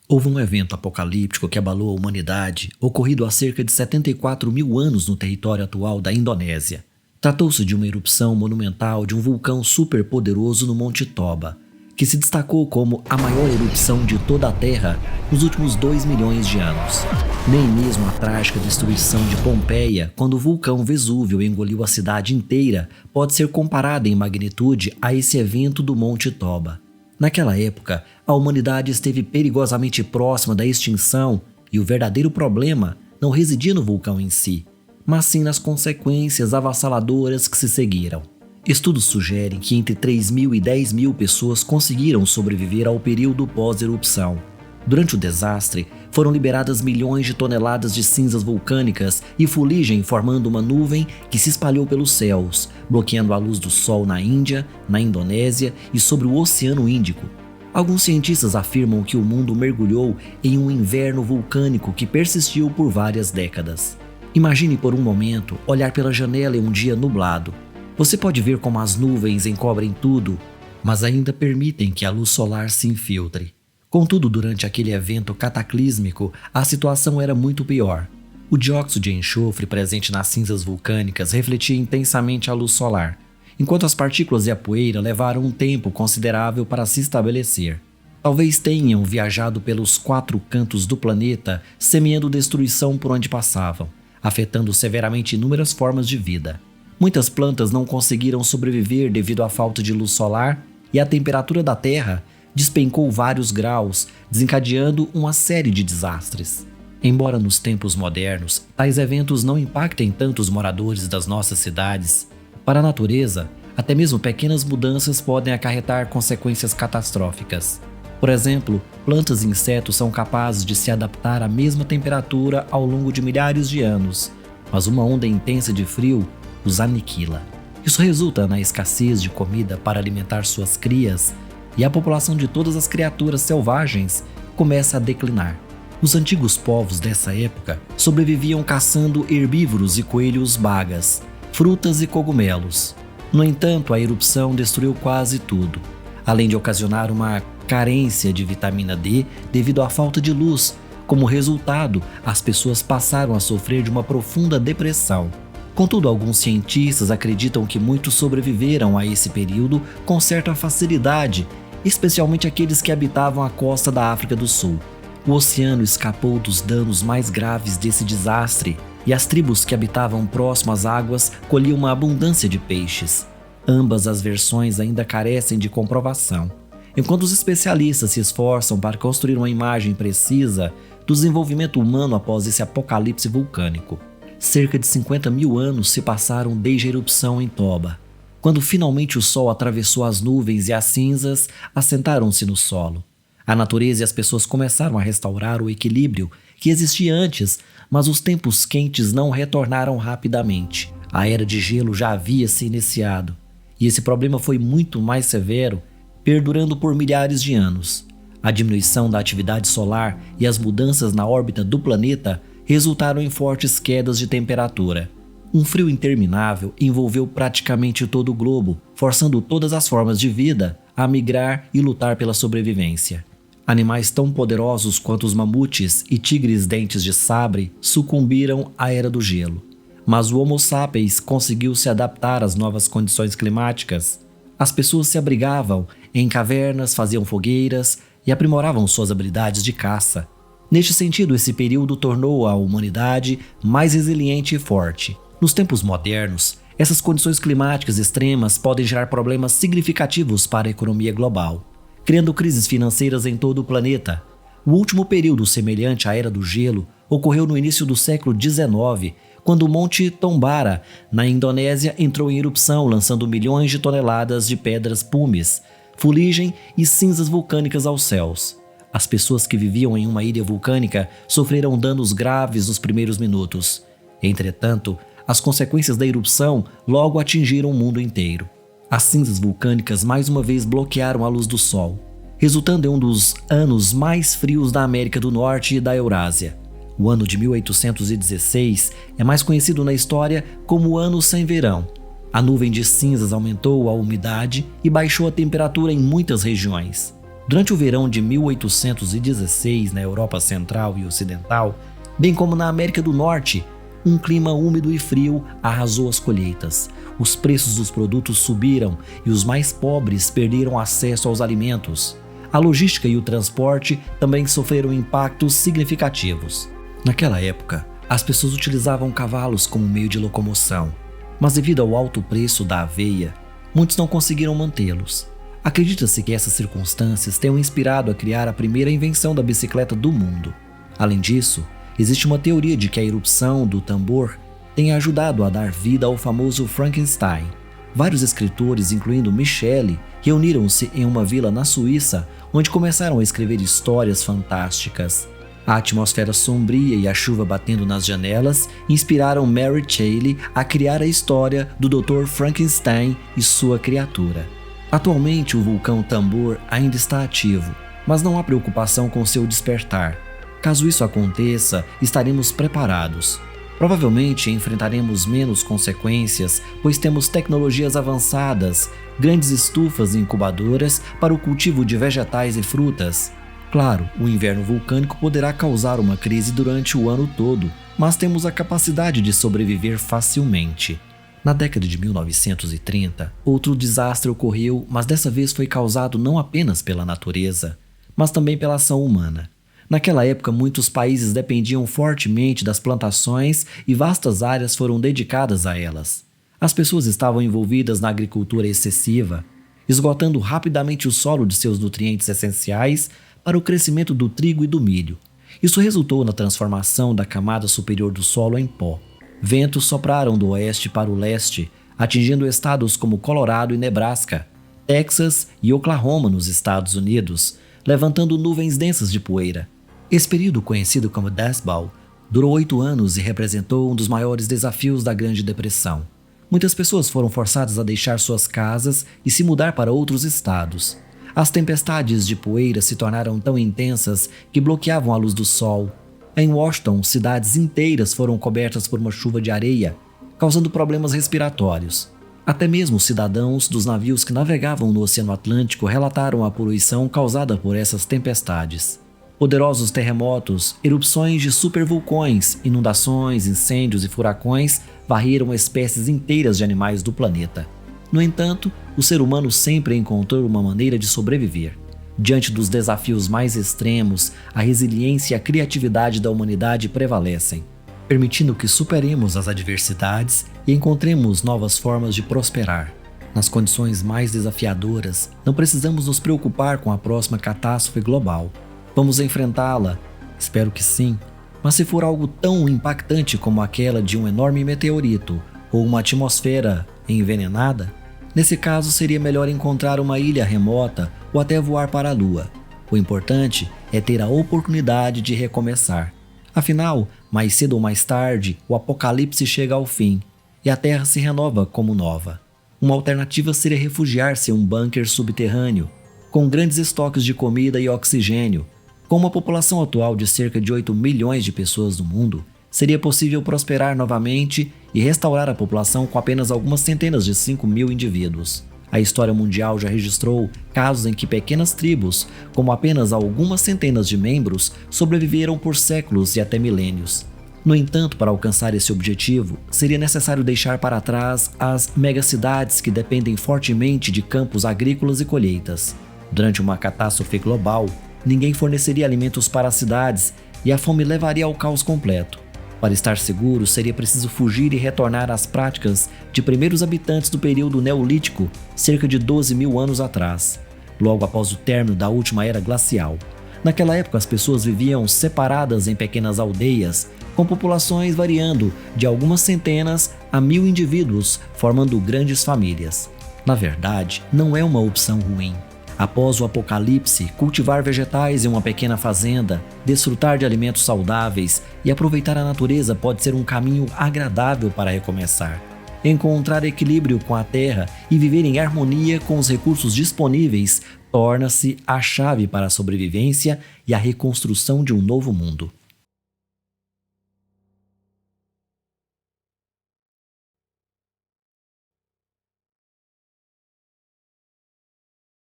Houve um evento apocalíptico que abalou a humanidade, ocorrido há cerca de 74 mil anos no território atual da Indonésia. Tratou-se de uma erupção monumental de um vulcão superpoderoso no Monte Toba, que se destacou como a maior erupção de toda a Terra nos últimos 2 milhões de anos. Nem mesmo a trágica destruição de Pompeia, quando o vulcão Vesúvio engoliu a cidade inteira, pode ser comparada em magnitude a esse evento do Monte Toba. Naquela época, a humanidade esteve perigosamente próxima da extinção e o verdadeiro problema não residia no vulcão em si, mas sim nas consequências avassaladoras que se seguiram. Estudos sugerem que entre 3 mil e 10 mil pessoas conseguiram sobreviver ao período pós-erupção. Durante o desastre, foram liberadas milhões de toneladas de cinzas vulcânicas e fuligem, formando uma nuvem que se espalhou pelos céus, bloqueando a luz do sol na Índia, na Indonésia e sobre o Oceano Índico. Alguns cientistas afirmam que o mundo mergulhou em um inverno vulcânico que persistiu por várias décadas. Imagine por um momento olhar pela janela em um dia nublado. Você pode ver como as nuvens encobrem tudo, mas ainda permitem que a luz solar se infiltre. Contudo, durante aquele evento cataclísmico, a situação era muito pior. O dióxido de enxofre presente nas cinzas vulcânicas refletia intensamente a luz solar, enquanto as partículas e a poeira levaram um tempo considerável para se estabelecer. Talvez tenham viajado pelos 4 cantos do planeta, semeando destruição por onde passavam, afetando severamente inúmeras formas de vida. Muitas plantas não conseguiram sobreviver devido à falta de luz solar e a temperatura da Terra despencou vários graus, desencadeando uma série de desastres. Embora nos tempos modernos, tais eventos não impactem tanto os moradores das nossas cidades, para a natureza, até mesmo pequenas mudanças podem acarretar consequências catastróficas. Por exemplo, plantas e insetos são capazes de se adaptar à mesma temperatura ao longo de milhares de anos, mas uma onda intensa de frio os aniquila. Isso resulta na escassez de comida para alimentar suas crias, e a população de todas as criaturas selvagens começa a declinar. Os antigos povos dessa época sobreviviam caçando herbívoros e coelhos bagas, frutas e cogumelos. No entanto, a erupção destruiu quase tudo, além de ocasionar uma carência de vitamina D devido à falta de luz. Como resultado, as pessoas passaram a sofrer de uma profunda depressão. Contudo, alguns cientistas acreditam que muitos sobreviveram a esse período com certa facilidade, especialmente aqueles que habitavam a costa da África do Sul. O oceano escapou dos danos mais graves desse desastre e as tribos que habitavam próximo às águas colhiam uma abundância de peixes. Ambas as versões ainda carecem de comprovação, enquanto os especialistas se esforçam para construir uma imagem precisa do desenvolvimento humano após esse apocalipse vulcânico. Cerca de 50 mil anos se passaram desde a erupção em Toba. Quando finalmente o sol atravessou as nuvens e as cinzas assentaram-se no solo. A natureza e as pessoas começaram a restaurar o equilíbrio que existia antes, mas os tempos quentes não retornaram rapidamente. A era de gelo já havia se iniciado, e esse problema foi muito mais severo, perdurando por milhares de anos. A diminuição da atividade solar e as mudanças na órbita do planeta resultaram em fortes quedas de temperatura. Um frio interminável envolveu praticamente todo o globo, forçando todas as formas de vida a migrar e lutar pela sobrevivência. Animais tão poderosos quanto os mamutes e tigres dentes de sabre sucumbiram à era do gelo. Mas o Homo sapiens conseguiu se adaptar às novas condições climáticas. As pessoas se abrigavam em cavernas, faziam fogueiras e aprimoravam suas habilidades de caça. Neste sentido, esse período tornou a humanidade mais resiliente e forte. Nos tempos modernos, essas condições climáticas extremas podem gerar problemas significativos para a economia global, criando crises financeiras em todo o planeta. O último período semelhante à Era do Gelo ocorreu no início do século XIX, quando o Monte Tombara, na Indonésia, entrou em erupção, lançando milhões de toneladas de pedras pumice, fuligem e cinzas vulcânicas aos céus. As pessoas que viviam em uma ilha vulcânica sofreram danos graves nos primeiros minutos. Entretanto, as consequências da erupção logo atingiram o mundo inteiro. As cinzas vulcânicas mais uma vez bloquearam a luz do sol, resultando em um dos anos mais frios da América do Norte e da Eurásia. O ano de 1816 é mais conhecido na história como o Ano Sem Verão. A nuvem de cinzas aumentou a umidade e baixou a temperatura em muitas regiões. Durante o verão de 1816 na Europa Central e Ocidental, bem como na América do Norte, um clima úmido e frio arrasou as colheitas. Os preços dos produtos subiram e os mais pobres perderam acesso aos alimentos. A logística e o transporte também sofreram impactos significativos. Naquela época, as pessoas utilizavam cavalos como meio de locomoção, mas devido ao alto preço da aveia, muitos não conseguiram mantê-los. Acredita-se que essas circunstâncias tenham inspirado a criar a primeira invenção da bicicleta do mundo. Além disso, existe uma teoria de que a erupção do tambor tenha ajudado a dar vida ao famoso Frankenstein. Vários escritores, incluindo Michele, reuniram-se em uma vila na Suíça, onde começaram a escrever histórias fantásticas. A atmosfera sombria e a chuva batendo nas janelas inspiraram Mary Shelley a criar a história do Dr. Frankenstein e sua criatura. Atualmente, o vulcão Tambor ainda está ativo, mas não há preocupação com seu despertar. Caso isso aconteça, estaremos preparados. Provavelmente enfrentaremos menos consequências, pois temos tecnologias avançadas, grandes estufas e incubadoras para o cultivo de vegetais e frutas. Claro, o inverno vulcânico poderá causar uma crise durante o ano todo, mas temos a capacidade de sobreviver facilmente. Na década de 1930, outro desastre ocorreu, mas dessa vez foi causado não apenas pela natureza, mas também pela ação humana. Naquela época, muitos países dependiam fortemente das plantações e vastas áreas foram dedicadas a elas. As pessoas estavam envolvidas na agricultura excessiva, esgotando rapidamente o solo de seus nutrientes essenciais para o crescimento do trigo e do milho. Isso resultou na transformação da camada superior do solo em pó. Ventos sopraram do oeste para o leste, atingindo estados como Colorado e Nebraska, Texas e Oklahoma nos Estados Unidos, levantando nuvens densas de poeira. Esse período, conhecido como Dust Bowl, durou 8 anos e representou um dos maiores desafios da Grande Depressão. Muitas pessoas foram forçadas a deixar suas casas e se mudar para outros estados. As tempestades de poeira se tornaram tão intensas que bloqueavam a luz do sol. Em Washington, cidades inteiras foram cobertas por uma chuva de areia, causando problemas respiratórios. Até mesmo cidadãos dos navios que navegavam no Oceano Atlântico relataram a poluição causada por essas tempestades. Poderosos terremotos, erupções de supervulcões, inundações, incêndios e furacões varreram espécies inteiras de animais do planeta. No entanto, o ser humano sempre encontrou uma maneira de sobreviver. Diante dos desafios mais extremos, a resiliência e a criatividade da humanidade prevalecem, permitindo que superemos as adversidades e encontremos novas formas de prosperar. Nas condições mais desafiadoras, não precisamos nos preocupar com a próxima catástrofe global. Vamos enfrentá-la? Espero que sim. Mas se for algo tão impactante como aquela de um enorme meteorito ou uma atmosfera envenenada, nesse caso seria melhor encontrar uma ilha remota ou até voar para a Lua. O importante é ter a oportunidade de recomeçar. Afinal, mais cedo ou mais tarde, o apocalipse chega ao fim e a Terra se renova como nova. Uma alternativa seria refugiar-se em um bunker subterrâneo, com grandes estoques de comida e oxigênio. Com uma população atual de cerca de 8 milhões de pessoas no mundo, seria possível prosperar novamente e restaurar a população com apenas algumas centenas de 5 mil indivíduos. A história mundial já registrou casos em que pequenas tribos, com apenas algumas centenas de membros, sobreviveram por séculos e até milênios. No entanto, para alcançar esse objetivo, seria necessário deixar para trás as megacidades que dependem fortemente de campos agrícolas e colheitas. Durante uma catástrofe global, ninguém forneceria alimentos para as cidades e a fome levaria ao caos completo. Para estar seguro, seria preciso fugir e retornar às práticas de primeiros habitantes do período neolítico, cerca de 12 mil anos atrás, logo após o término da última era glacial. Naquela época, as pessoas viviam separadas em pequenas aldeias, com populações variando de algumas centenas a 1000 indivíduos, formando grandes famílias. Na verdade, não é uma opção ruim. Após o apocalipse, cultivar vegetais em uma pequena fazenda, desfrutar de alimentos saudáveis e aproveitar a natureza pode ser um caminho agradável para recomeçar. Encontrar equilíbrio com a terra e viver em harmonia com os recursos disponíveis torna-se a chave para a sobrevivência e a reconstrução de um novo mundo.